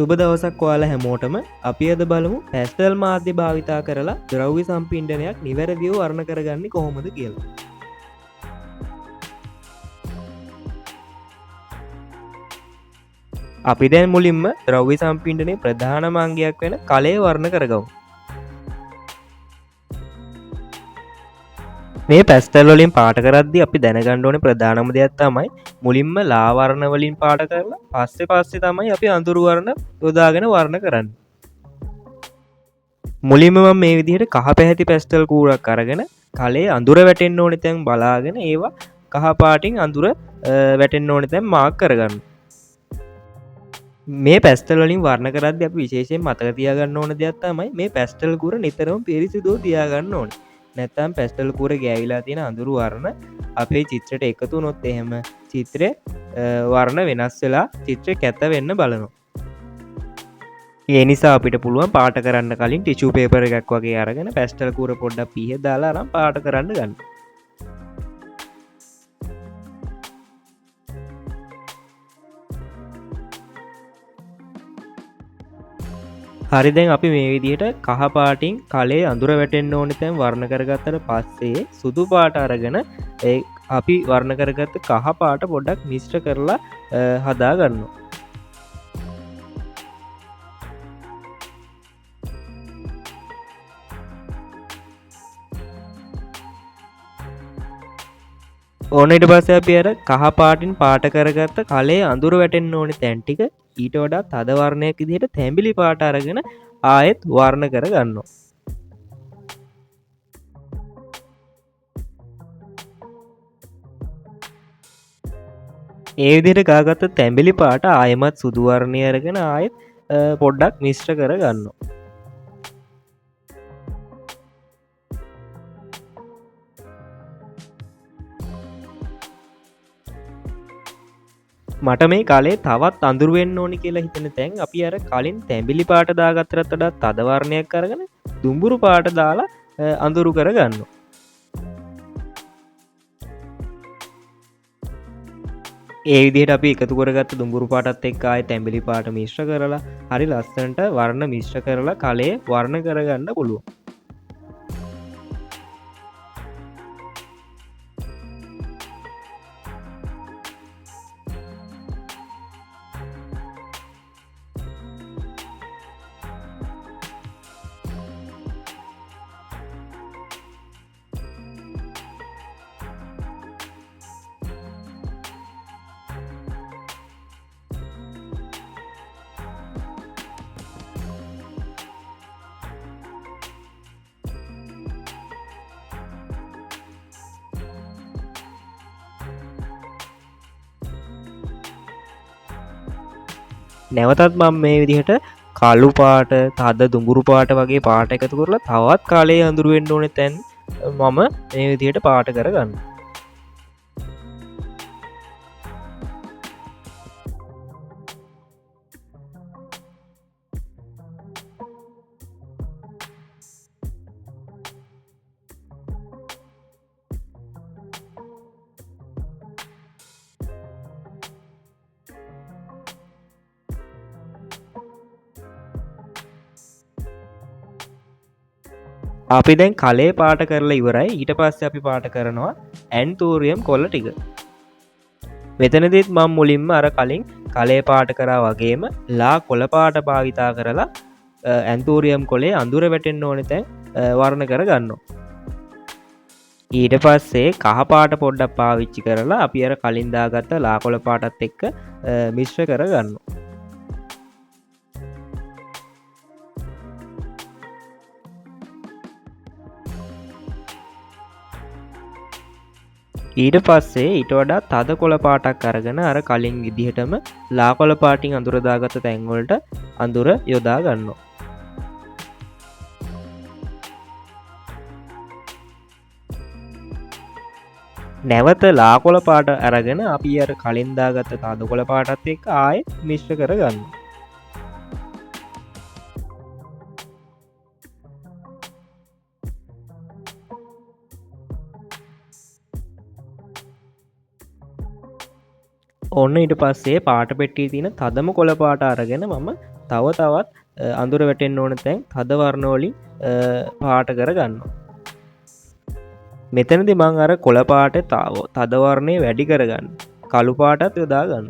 සුබ දවසක් ඔයාලා හැමෝටම. අපි අද බලමු පැස්ටල් මාධ්‍ය භාවිතා කරලා ද්‍රව්‍ය සම්පින්ඩනයක් නිවැරදිව වර්ණ කරගන්නේ කොහොමද කියලා. අපි දැන් මුලින්ම ද්‍රව්‍ය සම්පින්ඩනයේ ප්‍රධානම අංගයක් වෙන කලය වර්ණ කරගමු. මේ පැස්ටල් වලින් පාට කරද්දී අපි දැනගන්න ඕනේ ප්‍රධානම දෙයක් තමයි මුලින්ම ලා වර්ණ වලින් පාට කරලා පස්සේ තමයි අපි අඳුරු වර්ණ යොදාගෙන වර්ණ කරන්නේ. මුලින්ම මම මේ විදිහට කහ පැහැති පැස්ටල් කූරක් අරගෙන කලේ අඳුර වැටෙන්න ඕනේ තැන් බලාගෙන ඒවා කහ පාටින් අඳුර වැටෙන්න ඕනේ තැන් මාක් කරගන්න. මේ පැස්ටල් වලින් වර්ණ කරද්දී අපි විශේෂයෙන් මතක තියාගන්න ඕන දෙයක් තමයි මේ පැස්ටල් කූර නිතරම පිරිසිදුව තියාගන්න ඕනේ. නැත්තම් පැස්ටල් කූර ගෑවිලා තියෙන අඳුරු වර්ණ අපේ චිත්‍රයට එකතු වුණොත් එහෙම චිත්‍රයේ වර්ණ වෙනස් වෙලා චිත්‍රය කැත වෙන්න බලනවා. ඒ නිසා අපිට පුළුවන් පාට කරන්න කලින් ටිෂු පේපර් එකක් වගේ අරගෙන පැස්ටල් කූර පොඩ්ඩක් පීහ දාලා අරන් පාට කරන්න ගන්න. හරි, දැන් අපි මේ විදිහට කහ පාටින් කලේ අඳුර වැටෙන්න ඕනේ තැන් වර්ණ කරගත්තට පස්සේ සුදු පාට අරගෙන අපි වර්ණ කරගත්ත කහ පාට පොඩ්ඩක් මිශ්‍ර කරලා හදා ගන්නවා. ඕන ඊට පස්සේ අපි අර කහ පාටින් පාට කරගත්ත කලේ අඳුර වැටෙන්න ඕනේ තැන් ටික ඊට වඩා තද වර්ණයක් විදිහට තැඹිලි පාට අරගෙන ආයෙත් වර්ණ කර ගන්නවා. ඒ විදිහට ගාගත්ත තැඹිලි පාට ආයෙමත් සුදු වර්ණය අරගෙන ආයෙත් පොඩ්ඩක් මිශ්‍ර කර ගන්නවා. මට මේ කලේ තවත් අඳුරු වෙන්න ඕනි කියලා හිතෙන තැන් අපි අර කලින් තැඹිලි පාට දාගත්තට වඩා තද වර්ණයක් අරගෙන දුඹුරු පාට දාලා අඳුරු කර ගන්නවා. ඒ විදිහට අපි එකතු කරගත්ත දුඹුරු පාටත් එක්ක ආයේ තැඹිලි පාට මිශ්‍ර කරලා හරි ලස්සනට වර්ණ මිශ්‍ර කරලා කලේ වර්ණ කරගන්න පුළුවන්. නැවතත් මම මේ විදිහට කළු පාට තද දුඹුරු පාට වගේ පාට එකතු කරලා තවත් කාලේ අඳුරු වෙන්න ඕනේ තැන් මම මේ විදිහට පාට කරගන්න. අපි දැන් කලේ පාට කරලා ඉවරයි. ඊට පස්සේ අපි පාට කරනවා ඇන්තෝරියම් කොළ ටික. මෙතනදිත් මම මුලින්ම අර කලින් කලේ පාට කරා වගේම ලා කොළ පාට භාවිතා කරලා ඇන්තෝරියම් කොළේ අඳුර වැටෙන්න ඕනේ තැන් වර්ණ කර ගන්නවා. ඊට පස්සේ කහ පාට පොඩ්ඩක් පාවිච්චි කරලා අපි අර කලින් දාගත්ත ලා කොළ පාටත් එක්ක මිශ්‍ර කර ගන්නවා. ඊට පස්සේ ඊට වඩා තද කොළ පාටක් අරගෙන අර කලින් විදිහටම ලා කොළ පාටින් අඳුර දාගත්ත තැන් වලට අඳුර යොදා ගන්නවා. නැවත ලා කොළ පාට අරගෙන අපි අර කලින් දාගත්ත තද කොළ පාටත් එක්ක ආයෙත් මිශ්‍ර කර ගන්නවා. ඔන්න ඊට පස්සේ පාට පෙට්ටියේ තියෙන තදම කොළ පාට අරගෙන මම තව තවත් අඳුර වැටෙන්න්න ඕන තැන් හද වර්ණෝලින් පාට කර ගන්න. මෙතනදි මං අර කොළ පාට තාව තදවර්ණය වැඩි කරගන්න කළු පාටත් යොදා ගන්න.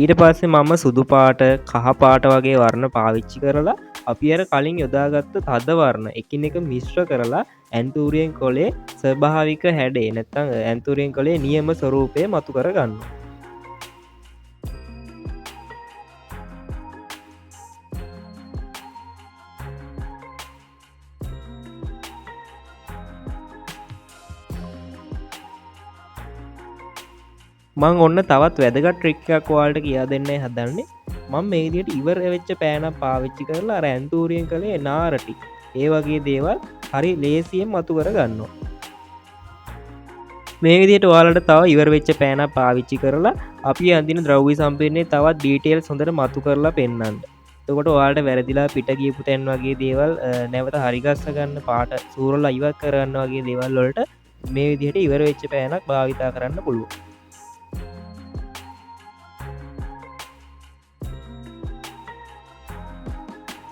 ඊට පස්සේ මම සුදු පාට කහ පාට වගේ වර්ණ පාවිච්චි කරලා අපි අර කලින් යොදාගත්ත තද වර්ණ එකින් එක මිශ්‍ර කරලා ඇන්තූරියෙන් කොලේ ස්වභාවික හැඩේ නැත්තං ඇන්තූරියෙන් කොලේ නියම ස්වරූපය මතු කරගන්න. මං ඔන්න තවත් වැදගත් ට්‍රික්කයක් වාල්ට කියා දෙන්නේ හදන්නේ මං මේ විදිහට ඉවර වෙච්ච පෑනක් පාවිච්චි කරලා අර ඇන්තූරියෙන් කළේ නාරටි ඒ වගේ දේවල් හරි ලේසියෙන් මතු කර ගන්නවා. මේ විදිහට ඔයාලට තව ඉවර වෙච්ච පෑනක් පාවිච්චි කරලා අපි අඳින ද්‍රව්‍ය සම්පූර්ණයේ තවත් ඩීටේල්ස් හොඳට මතු කරලා පෙන්නන්න. එතකොට ඔයාලට වැරදිලා පිට ගියපු තැන් වගේ දේවල් නැවත හරි ගස්ස ගන්න පාට සූරලා ඉවත් කරන්න වගේ දේවල් වලට මේ විදිහට ඉවර වෙච්ච පෑනක් භාවිතා කරන්න පුළුවන්.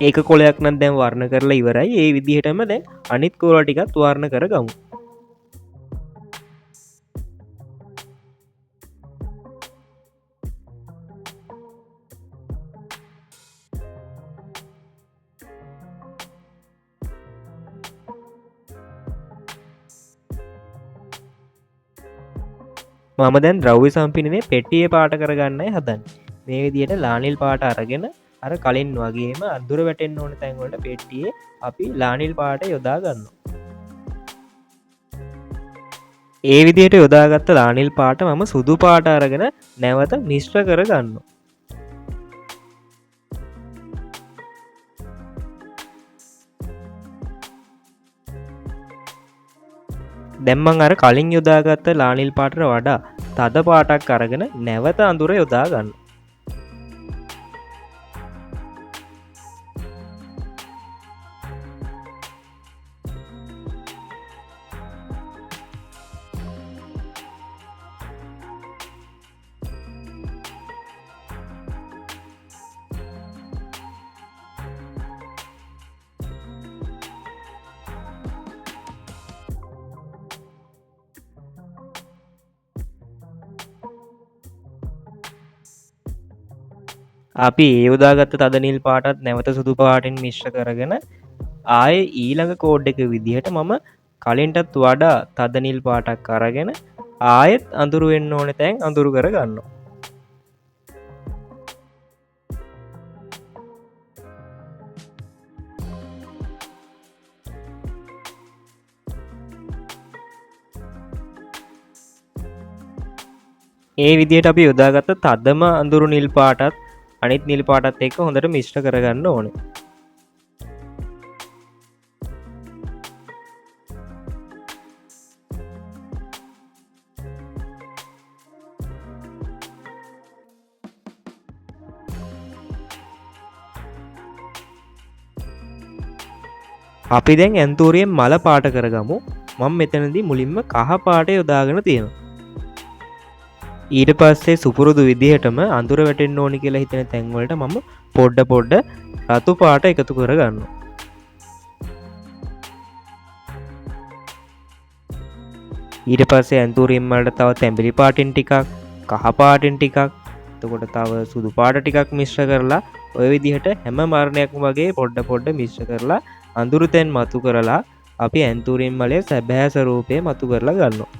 ඒක කොලයක් නම් දැන් වර්ණ කරලා ඉවරයි. ඒ විදිහටම දැන් අනිත් කොළ ටිකත් වර්ණ කරගමු. මම දැන් ද්‍රව්‍ය සම්පිනනේ පෙට්ටියේ පාට කරගන්නයි හදන්නේ. මේ විදිහට ලානිල් පාට අරගෙන අර කලින් වගේම අඳුර වැටෙන්න්න ඕන තැන්වලට පෙට්ටියේ අපි ලානිල් පාට යොදා ගන්න. ඒ විදිහට යොදාගත්ත ලානිල් පාට මම සුදු පාට අරගෙන නැවත මිශ්‍ර කර ගන්න. දැම්මන් අර කලින් යොදාගත්ත ලානිල් පාටට වඩා තද පාටක් අරගෙන නැවත අඳුර යොදා ගන්න. අපි ඒ යොදාගත්ත තද නිල් පාටත් නැවත සුදු පාටින් මිශ්‍ර කරගෙන ආය ඊළඟ කෝඩ් එක විදිහට මම කලින්ටත් වඩා තද නිල් පාටක් අරගෙන ආයෙත් අඳුරු වෙන්න ඕන තැන් අඳුරු කර ගන්නවා. ඒ විදිහට අපි යොදාගත්ත තදම අඳුරු නිල් පාටත් අනිත් නිල් පාටත් එක්ක හොඳට මිශ්‍ර කරගන්න ඕනේ. අපි දැන් ඇන්තූරියෙන් මල පාට කරගමු. මම මෙතනදී මුලින්ම කහ පාට යොදාගෙන තියෙනවා. ඊට පස්සේ සුපුරුදු විදිහටම අඳුර වැටෙන්න ඕනි කියලා හිතන තැන්වලට මම පොඩ්ඩ රතු පාට එකතු කරගන්නවා. ඊට පස්සේ ඇන්තූරියෙන් වලට තව තැඹිලි පාටින් ටිකක් කහ පාටින් ටිකක් එතකොට තව සුදු පාට ටිකක් මිශ්‍ර කරලා ඔය විදිහට හැම වර්ණයක්ම වගේ පොඩ්ඩ මිශ්‍ර කරලා අඳුරු තැන් මතු කරලා අපි ඇන්තූරියෙන් මලේ සැබෑ ස්වරූපය මතු කරලා ගන්නවා.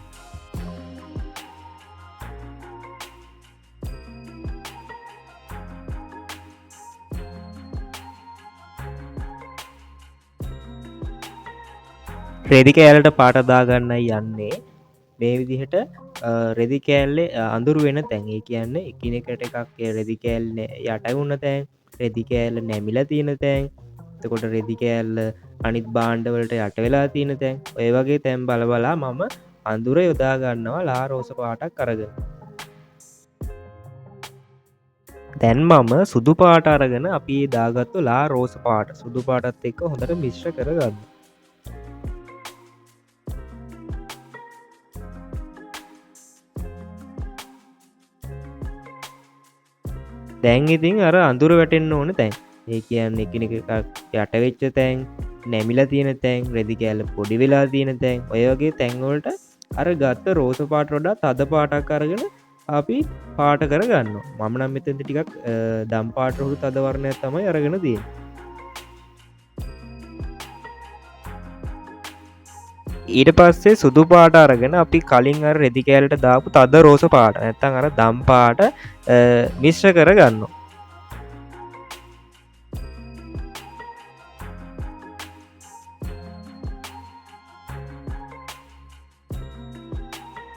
රෙදි කෑල්ලට පාට දාගන්නයි යන්නේ. මේ විදිහට රෙදි කෑල්ලේ අඳුරු වෙන තැන් ඒ කියන්නේ එකිනෙකට එකක් රෙදි කෑල්ල යට වුණ තැන් රෙදි කෑල්ල නැමිලා තියෙන තැන් එතකොට රෙදි කෑල්ල අනිත් භාණ්ඩවලට යට වෙලා තියෙන තැන් ඔය වගේ තැන් බලබලා මම අඳුර යොදා ගන්නවා ලා රෝස පාටක් අරගෙන. දැන් මම සුදු පාට අරගෙන අපි දාගත්තු ලා රෝස පාට සුදු පාටත් එක්ක හොඳට මිශ්‍ර කරගන්න. දැන් ඉතින් අර අඳුර වැටෙන්න ඕන තැන් ඒ කියන්න එකනෙක යටවෙච්ච තැන් නැමිලා තියෙන තැන් රෙදි කෑල්ල පොඩි වෙලා තියෙන තැන් ඔය වගේ තැන්වලට අර ගත්ත රෝස පාට වඩා තද පාටක් අරගෙන අපි පාට කරගන්න මම නම් මෙතැති ටිකක් දම් පාටහුරු තදවරණයක් තමයි අරගෙන තිය ඊට පස්සේ සුදු පාට අරගෙන අපි කලින් අර රෙදි කෑලට දාපු තද රෝස පාට නැත්තන් අර දම් පාට මිශ්‍ර කරගන්න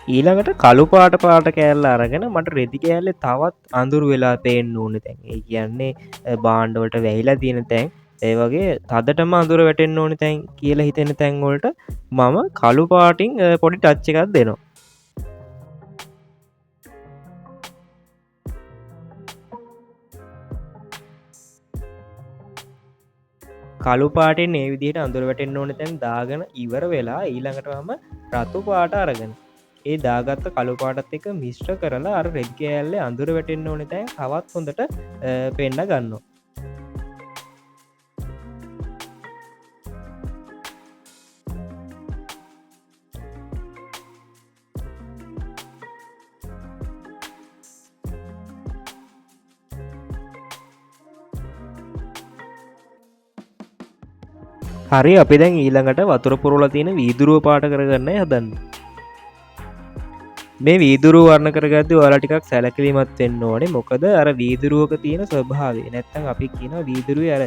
ඊළඟට කළු පාට පාට කෑල්ල අරගෙන මට රෙදි කෑල්ලෙ තවත් අඳුරු වෙලා පේන්න ඕන තැන් ඒ කියන්නේ බාණ්ඩවලට වැහිලා තියෙන තැන් ඒ වගේ තදටම අඳුර වැටෙන්න ඕන තැන් කියලා හිතෙන තැන්වලට මම කළු පාටිං පොඩි ටච්ච එකක් දෙනවා කළු පාටෙන් ඒ විදිහට අඳුර වැටෙන්න ඕන තැන් දාගෙන ඉවර වෙලා ඊළඟටම රතු පාට අරගෙන ඒ දාගත්ත කළු පාටත් එක මිශ්‍ර කරලා අර රෙද් කෑල්ලේ අඳුර වැටෙන්න ඕන තැන් තවත් හොඳට පෙන්න ගන්න හරි අපි දැන් ඊළඟට වතුර පුරවලා තියෙන වීදුරුව පාට කරගන්න හදන්න මේ වීදුරුව වර්ණ කරගද්දි ඔයාලා ටිකක් සැලකිලිමත් වෙන්න ඕනේ මොකද අර වීදුරුවක තියෙන ස්වභාවය නැත්තම් අපි කියනවා වීදුරුවේ අර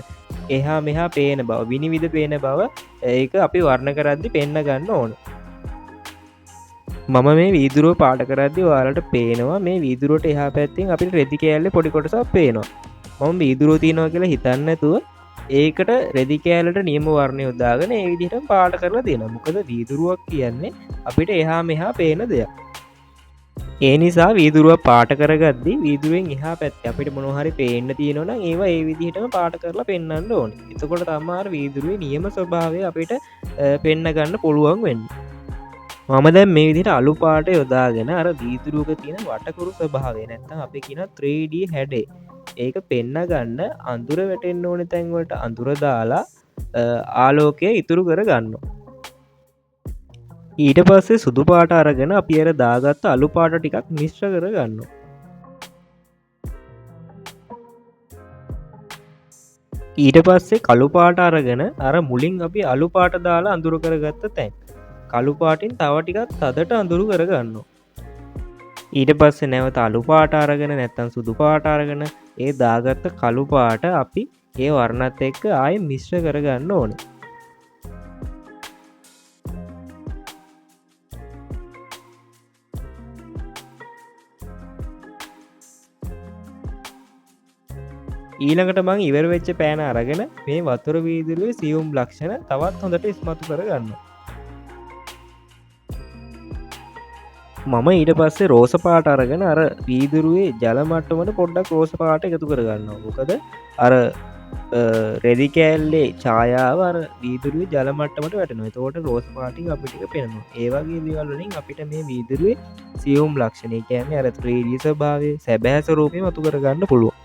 එහා මෙහා පේන බව විනිවිද පේන බව ඒක අපි වර්ණ කරද්දි පෙන්න ගන්න ඕන මම මේ වීදුරුව පාට කරද්දි ඔයාලට පේනවා මේ වීදුරුවට එහා පැත්තෙන් අපිට රෙදි කෑල්ලේ පොඩි කොටසක් පේනවා මම වීදුරුව තියෙනවා කියලා හිතන්නේ නැතුව ඒකට රෙදි කෑල්ලට නියම වර්ණය යොදාගෙන ඒ විදිහට පාට කරලා දෙනවා මොකද වීදුරුවක් කියන්නේ අපිට එහා මෙහා පේන දෙයක් ඒ නිසා වීදුරුව පාට කරගද්දි වීදුරුවෙන් එහා පැත්තේ අපිට මොනවා හරි පේන්න තියෙනවා නම් ඒවා ඒ විදිහටම පාට කරලා පෙන්වන්න ඕනේ. එතකොට තමයි වීදුරුවේ නියම ස්වභාවය අපිට පෙන්න ගන්න පුළුවන් වෙන්නේ. මම දැන් මේ විදිහට අලු පාට යොදාගෙන අර වීදුරුවක තියෙන වටකුරු ස්වභාවය නැත්තම් අපි කියන 3D හැඩේ ඒක පෙන්න ගන්න අඳුර වැටෙන්න ඕනේ තැන් වලට අඳුර දාලා ආලෝකය ඉතුරු කර ගන්නවා. ඊට පස්සේ සුදු පාට අරගෙන අපි අර දාගත්ත අලු පාට ටිකක් මිශ්‍ර කර ගන්නවා. ඊට පස්සේ කළු පාට අරගෙන අර මුලින් අපි අලු පාට දාලා අඳුර කරගත්ත තැන් කළු පාටින් තව ටිකක් තදට අඳුරු කරගන්නවා. ඊට පස්සේ නැවත අලු පාට අරගෙන නැත්තම් සුදු පාට අරගෙන ඒ දාගත්ත කළු පාට අපි ඒ වර්ණත් එක්ක ආයෙ මිශ්‍ර කරගන්න ඕනේ. ඊළඟට මං ඉවර වෙච්ච පෑන අරගෙන මේ වතුර වීදුරුවේ සියුම් ලක්ෂණ තවත් හොඳට ඉස්මතු කරගන්න. මම ඊට පස්සේ රෝස පාට අරගෙන අර වීදුරුවේ ජල මට්ටමට පොඩ්ඩක් රෝස පාට එකතු කරගන්නවා. මොකද අර රෙදි කෑල්ලේ ඡායාව අර වීදුරුවේ ජල මට්ටමට වැටෙනවා. එතකොට රෝස් පාටින් අපිට ටික පේනවා. ඒ වගේ දේවල් වලින් අපිට මේ වීදුරුවේ සියුම් ලක්ෂණ කියන්නේ අර 3D ස්වභාවය සැබෑ ස්වරූපය මතු කරගන්න පුළුවන්.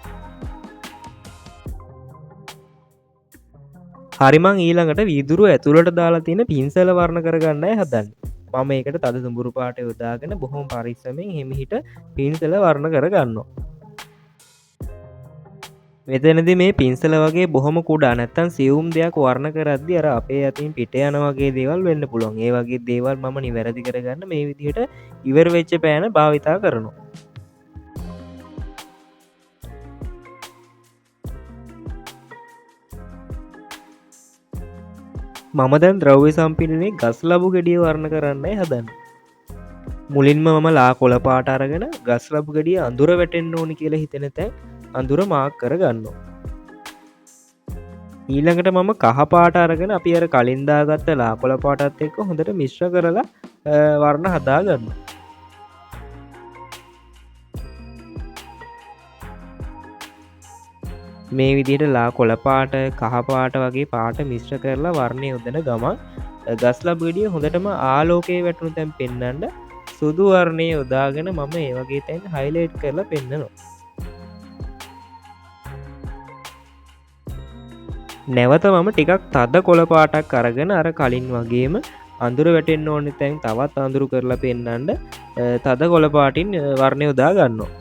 හරිමං ඊළඟට වීදුරුව ඇතුළට දාලා තියෙන පින්සල වර්ණ කරගන්නයි හදන්නේ. මම ඒකට තද දුඹුරු පාට යොදාගෙන බොහොම පරිස්සමෙන් හිමිහිට පින්සල වර්ණ කරගන්නවා. මෙතනදී මේ පින්සල වගේ බොහොම කුඩා නැත්තම් සියුම් දෙයක් වර්ණ කරද්දී අර අපේ අතින් පිට යන වගේ දේවල් වෙන්න පුළුවන්. ඒ වගේ දේවල් මම නිවැරදි කරගන්න මේ විදිහට ඉවර වෙච්ච පෑන භාවිතා කරනවා. මම දැන් ද්‍රව්‍ය සම්පිඩනයේ ගස් ලබු ගෙඩිය වර්ණ කරන්නයි හදන්නේ. මුලින්ම මම ලා කොළ පාට අරගෙන ගස් ලබු ගෙඩිය අඳුර වැටෙන්න ඕනි කියලා හිතෙන තැන් අඳුර මාක් කරගන්නවා. ඊළඟට මම කහ පාට අරගෙන අපි අර කලින් දාගත්ත ලා කොළ පාටත් එක්ක හොඳට මිශ්‍ර කරලා වර්ණ හදා ගන්නවා. මේ විදිහට ලා කොළපාට කහපාට වගේ පාට මිශ්‍ර කරලා වර්ණය යොදන ගමන් ගස්ලබ් ගෙඩිය හොඳටම ආලෝකයේ වැටුණු තැන් පෙන්වන්න සුදු වර්ණය යොදාගෙන මම ඒ වගේ තැන් හයිලයිට් කරලා පෙන්නනවා. නැවත මම ටිකක් තද කොළපාටක් අරගෙන අර කලින් වගේම අඳුර වැටෙන්න ඕනෙ තැන් තවත් අඳුරු කරලා පෙන්නන්න තද කොළපාටින් වර්ණය යොදා ගන්නවා.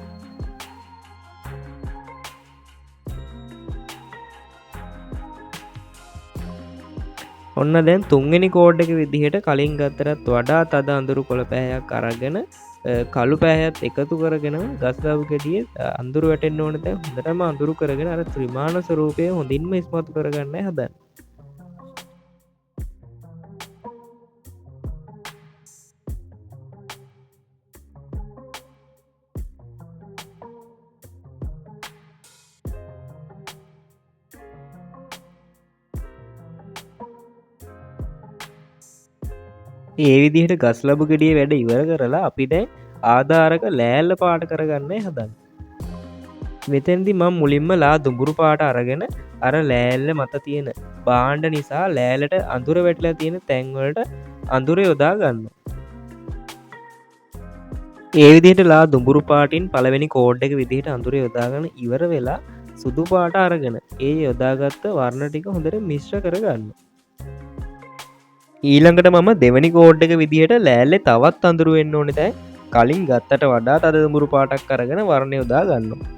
ඔන්න දැන් තුන්වෙනි කෝඩ් එක විදිහට කලින් ගත්තරත් වඩා තද අඳුරු කොළ පැහැයක් අරගෙන කළු පැහැයත් එකතු කරගෙන ගස්ලබ් ගෙඩියේ අඳුරු වැටෙන්න ඕන තැන් හොඳටම අඳුරු කරගෙන අර ත්‍රිමාන ස්වරූපය හොඳින්ම ඉස්මතු කරගන්නයි හදන්නේ. ඒ විදිහට ගස්ලබ් ගෙඩිය වැඩ ඉවර කරලා අපි දැන් ආධාරක ලෑල්ල පාට කරගන්නයි හදන්නේ. මෙතෙන්දි මම මුලින්ම ලා දුඹුරු පාට අරගෙන අර ලෑල්ල මත තියෙන බාණ්ඩ නිසා ලෑල්ලට අඳුර වැටලා තියෙන තැන් වලට අඳුර යොදා ගන්නවා. ඒ විදිහට ලා දුඹුරු පාටින් පළවෙනි කෝඩ් එක විදිහට අඳුර යොදාගෙන ඉවර වෙලා සුදු පාට අරගෙන ඒ යොදාගත්ත වර්ණ ටික හොඳට මිශ්‍ර කරගන්නවා. ඊළඟට මම දෙවැනි කෝඩ් එක විදිහට ලෑල්ලේ තවත් අඳුරු වෙන්න ඕනේ තැන් කලින් ගත්තට වඩා තද දුඹුරු පාටක් අරගෙන වර්ණ යොදා ගන්නවා.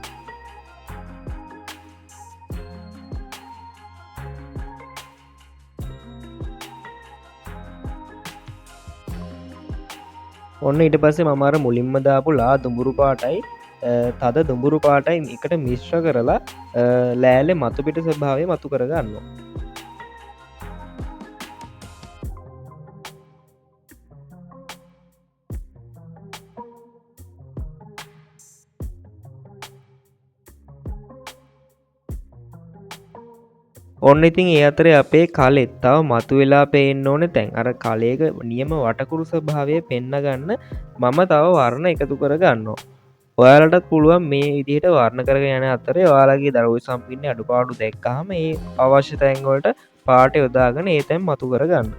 ඔන්න ඊට පස්සේ මම අර මුලින්ම දාපු ලා දුඹුරු පාටයි තද දුඹුරු පාටයි එකට මිශ්‍ර කරලා ලෑල්ලේ මතු පිට ස්වභාවය මතු කර ගන්නවා. ඔන්න ඉතින් ඒ අතරේ අපේ කලෙත් තව මතු වෙලා පේන්න ඕනේ තැන් අර කලයක නියම වටකුරු ස්වභාවය පෙන්න ගන්න මම තව වර්ණ එකතු කර ගන්නවා. ඔයාලටත් පුළුවන් මේ විදිහට වර්ණ කරගෙන යන අතරේ ඔයාලගේ දරුවෝ සම්පින්නේ අඩුපාඩු දැක්කහම ඒ අවශ්‍ය තැන් වලට පාට යොදාගෙන ඒ තැන් මතු කර ගන්න.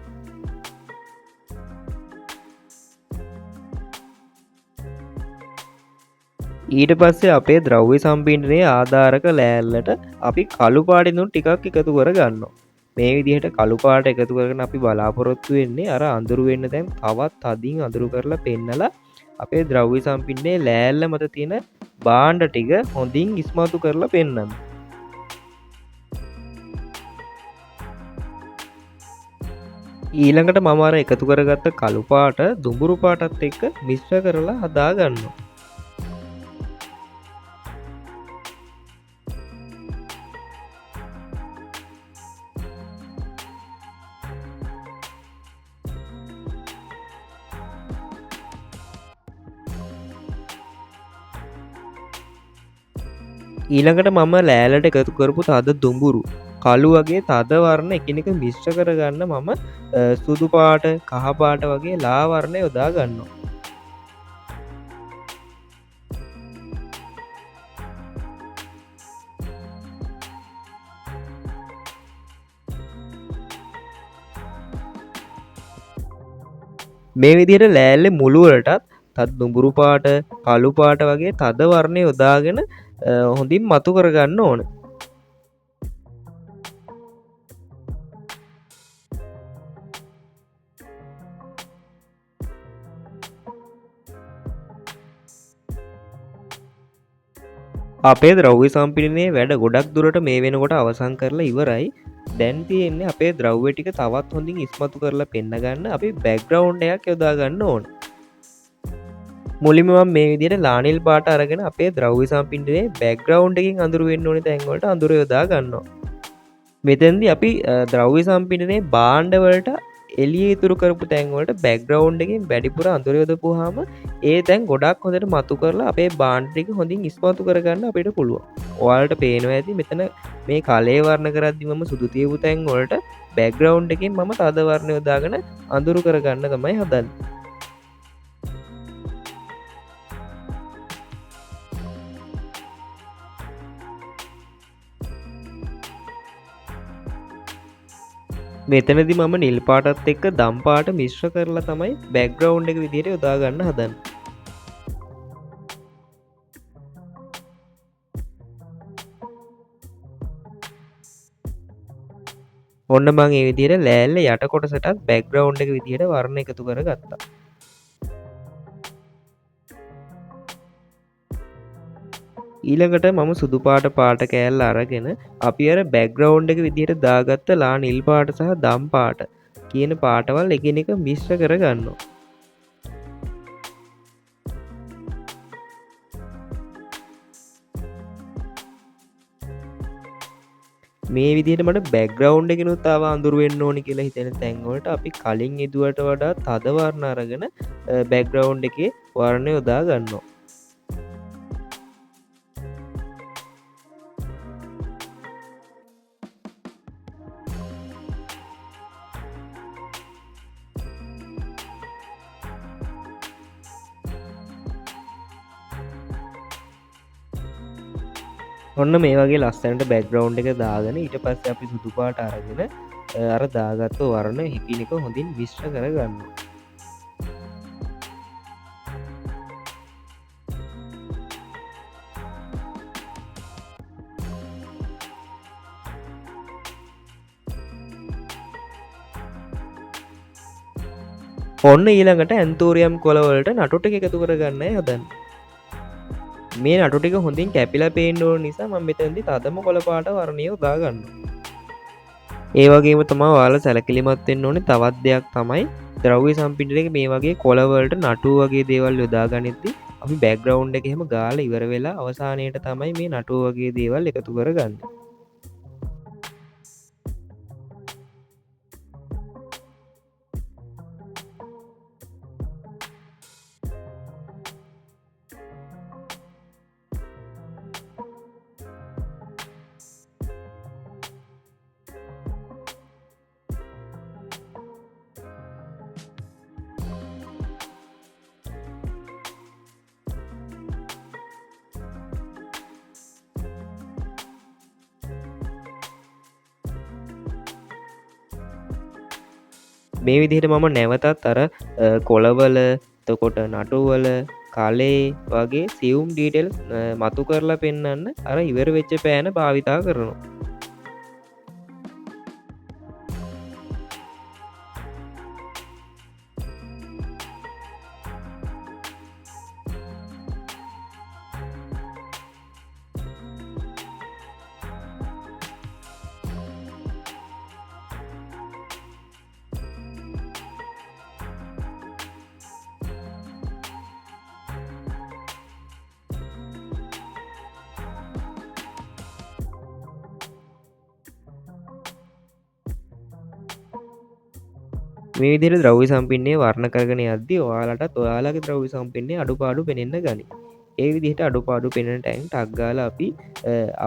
ඊට පස්සේ අපේ ද්‍රව්‍ය සම්පින්ඩනයේ ආධාරක ලෑල්ලට අපි කළු පාටිනුත් ටිකක් එකතු කර ගන්නවා. මේ විදිහට කළු පාට එකතු කරගෙන අපි බලාපොරොත්තු වෙන්නේ අර අඳුරු වෙන්න තැන් තවත් අදින් අඳුරු කරලා පෙන්නලා අපේ ද්‍රව්‍ය සම්පින්ඩනයේ ලෑල්ල මත තියෙන බාණ්ඩ ටික හොඳින් ඉස්මතු කරලා පෙන්නන්න. ඊළඟට මම අර එකතු කරගත්ත කළු පාට දුඹුරු පාටත් එක්ක මිශ්‍ර කරලා හදා ගන්නවා. ඊළඟට මම ලෑල්ලට එකතු කරපු තද දුඹුරු කළු වගේ තද වර්ණ එකිනෙක මිශ්‍ර කරගන්න මම සුදු පාට කහ පාට වගේ ලා වර්ණ යොදා ගන්නවා. මේ විදිහට ලෑල්ලේ මුළු වලටත් තද දුඹුරු පාට කළු පාට වගේ තද වර්ණ යොදාගෙන හොඳින් මතු කරගන්න ඕන. අපේ ද්‍රව්‍ය සම්පිඩනයේ වැඩ ගොඩක් දුරට මේ වෙනකොට අවසන් කරලා ඉවරයි. දැන් තියෙන්නේ අපේ ද්‍රව්‍ය ටික තවත් හොඳින් ඉස්මතු කරලා පෙන්න ගන්න අපි බෑග්ග්‍රවුන්ඩ් එකක් යොදා ගන්න ඕන. මුලින්ම මම මේ විදිහට ලානිල් පාට අරගෙන අපේ ද්‍රව්‍ය සම්පින්ඩනයේ බෑග්ග්‍රවුන්ඩ් එකකින් අඳුර වෙන්න ඕනේ තැන් වලට අඳුර යොදා ගන්නවා. මෙතෙන්දී අපි ද්‍රව්‍ය සම්පින්ඩනයේ භාණ්ඩ වලට එළිය ඉතුරු කරපු තැන් වලට බෑග්ග්‍රවුන්ඩ් එකකින් වැඩිපුර අඳුර යොදපුවාම ඒ තැන් ගොඩක් හොඳට මතු කරලා අපේ භාණ්ඩ ටික හොඳින් ඉස්මතු කරගන්න අපිට පුළුවන්. ඔයාලට පේනවා ඇති මෙතන මේ කලේ වර්ණ කරද්දි මම සුදු තියපු තැන් වලට බෑග්ග්‍රවුන්ඩ් එකකින් මම තද වර්ණ යොදාගෙන අඳුරු කරගන්න තමයි හදන්නේ. මෙතනදි මම නිල් පාටත් එක්ක දම් පාට මිශ්‍ර කරලා තමයි බෑග්‍රවුන්ඩ් එක විදිහට යොදා ගන්න හදන්නේ. ඔන්න මං ඒ විදිහට ලෑල්ල යට කොටසටත් බෑග්‍රවුන්ඩ් එක විදිහට වර්ණ එකතු කරගත්තා. ඊළඟට මම සුදු පාට කෑල්ල අරගෙන අපි අර බෑග්‍රවුන්ඩ් එක විදිහට දාගත්ත ලා නිල් පාට සහ දම් පාට කියන පාටවල් එකිනෙක මිශ්‍ර කරගන්නවා. මේ විදිහට මට බෑග්‍රවුන්ඩ් එකනොත් ආව අඳුර වෙන්න ඕනි කියලා හිතෙන තැන් වලට අපි කලින් ඉදුවට වඩා තද වර්ණ අරගෙන බෑග්‍රවුන්ඩ් එකේ වර්ණ යොදා ගන්නවා. ඔන්න මේ වගේ ලස්සනට බෑග්‍රවුන්ඩ් එක දාගෙන ඊට පස්සේ අපි සුදු පාට අරගෙන අර දාගත්ත වර්ණ එකිනෙක හොඳින් මිශ්‍ර කරගන්නවා. ඔන්න ඊළඟට ඇන්තෝරියම් කොළවලට නටු ටික එකතු කරගන්නයි හදන්නේ. මේ නටු ටික හොඳින් කැපිලා පේන්න ඕන නිසා මම මෙතනදී තදම කොළ පාට වර්ණය යොදා ගන්නවා. ඒ වගේම තමයි ඔයාලා සැලකිලිමත් වෙන්න ඕනේ තවත් දෙයක් තමයි ද්‍රව්‍ය සම්පින්ඩනයක මේ වගේ කොළ වලට නටු වගේ දේවල් යොදා ගනිද්දී අපි බෑග්‍රවුන්ඩ් එක එහෙම ගාලා ඉවර වෙලා අවසානයේට තමයි මේ නටු වගේ දේවල් එකතු කරගන්නේ. මේ විදිහට මම නැවතත් අර කොළවල එතකොට නටුවල කලේ වගේ සියුම් ඩීටේල්ස් මතු කරලා පෙන්වන්න අර ඉවර වෙච්ච පෑන භාවිතා කරනවා. මේ විදිහට ද්‍රව්‍ය සම්පින්නේ වර්ණ කරගෙන යද්දී ඔයාලටත් ඔයාලගේ ද්‍රව්‍ය සම්පින්නේ අඩුපාඩු පෙනෙන්න ගනී. ඒ විදිහට අඩුපාඩු පෙනෙන තැන් ටක් ගාලා අපි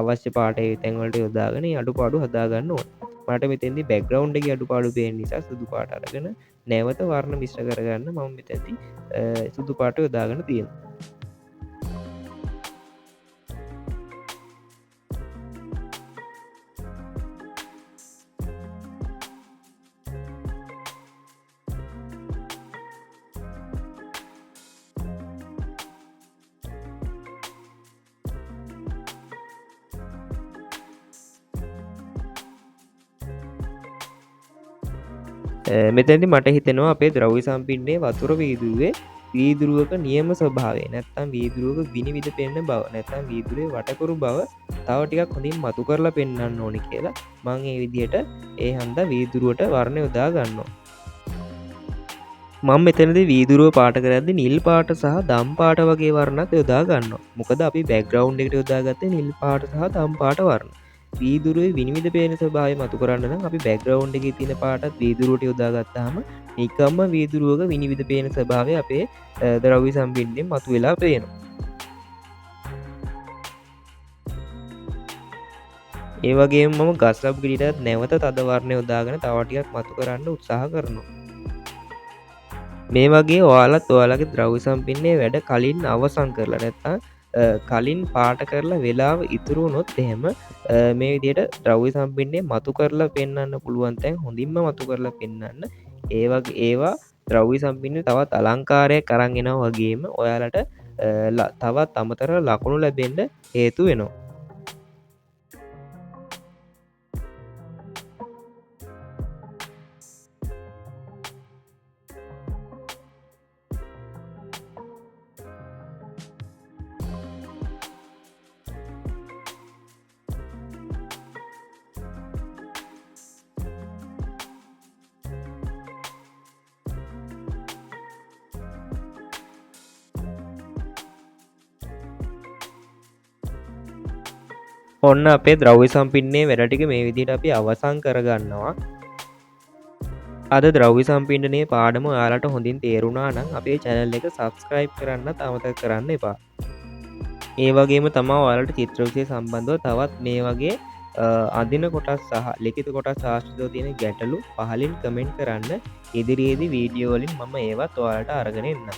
අවශ්‍ය පාටේ තැන් වලට යොදාගෙන ඒ අඩුපාඩු හදා ගන්න ඕන. මට මෙතෙන්දී බෑග්ග්‍රවුන්ඩ් එකේ අඩුපාඩු පේන නිසා සුදු පාට අරගෙන නැවත වර්ණ මිශ්‍ර කරගන්න මම මෙතෙන්දී සුදු පාට යොදාගෙන තියෙනවා. මෙතැදි මට හිතෙනවා අපේ ද්‍රව්‍ය සම්පින්නේ වතුර වීදුරුවේ වීදුරුවක නියම ස්වභාවය නැත්තම් වීදුරුවක විනිවිද පෙන්න බව නැත්තම් වීදුරුවේ වටකුරු බව තව ටිකක් හොඳින් මතු කරලා පෙන්වන්න ඕනි කියලා මම ඒ විදිහට ඒ හන්දා වීදුරුවට වර්ණ යොදා ගන්නවා. මම මෙතනදී වීදුරුව පාට කරද්දී නිල් පාට සහ දම් පාට වගේ වර්ණත් යොදා ගන්නවා. මොකද අපි බෑග්ග්‍රවුන්ඩ් එකට යොදාගත්තේ නිල් පාට සහ දම් පාට වර්ණ. වීදුරුවේ විනිවිද පේන ස්වභාවය මතු කරන්න නම් අපි බෑග්ග්‍රවුන්ඩ් එකේ තියෙන පාටත් වීදුරුවට යොදාගත්තාම නිකම්ම වීදුරුවක විනිවිද පේන ස්වභාවය අපේ ද්‍රව්‍ය සම්පින්ඩයෙන් මතුවලා පේනවා. ඒ වගේම මම ගස්ලබ් ගෙඩියටත් නැවත තද වර්ණ යොදාගෙන තව ටිකක් මතු කරන්න උත්සාහ කරනවා. මේ වගේ ඔයාලත් ඔයාලගේ ද්‍රව්‍ය සම්පින්නේ වැඩ කලින් අවසන් කරලා නැත්තම් කලින් පාට කරලා වෙලාව ඉතුරුනොත් එහෙම මේ විදියට ද්‍රව්‍ය සම්පින්නේ මතු කරලා පෙන්න්න පුළුවන් තැන් හොඳින්ම මතු කරලා පෙන්න්න ඒවගේ ඒවා ද්‍රව්‍ය සම්පින්න තවත් අලංකාරය කරන්ගෙන වගේම ඔයාලට තවත් අමතර ලකුණු ලැබෙන්ඩ හේතු වෙනවා. ඔන්න අපේ ද්‍රව්‍ය සම්පින්නේ වැඩටික මේ විදිට අපි අවසං කරගන්නවා. අද ද්‍රව්‍ය සම්පින්ඩනය පාඩම යාලට හොඳින් තේරුණා නම් අපේ චැනල් එක සබස්ක්‍රයිබ් කරන්න අමතක කරන්න එපා. ඒ වගේම තමා ඔයාලට චිත්‍රවිෂය සම්බන්ධව තවත් මේ වගේ අදින කොටස් සහ ලිඛිත කොටස් ශාස්ත්‍රෝ තියෙන ගැටලු පහලින් කමෙන්ට් කරන්න ඉදිරියේදී වීඩියෝ වලින් මම ඒවත් ඔයාලට අරගෙන එන්නම්.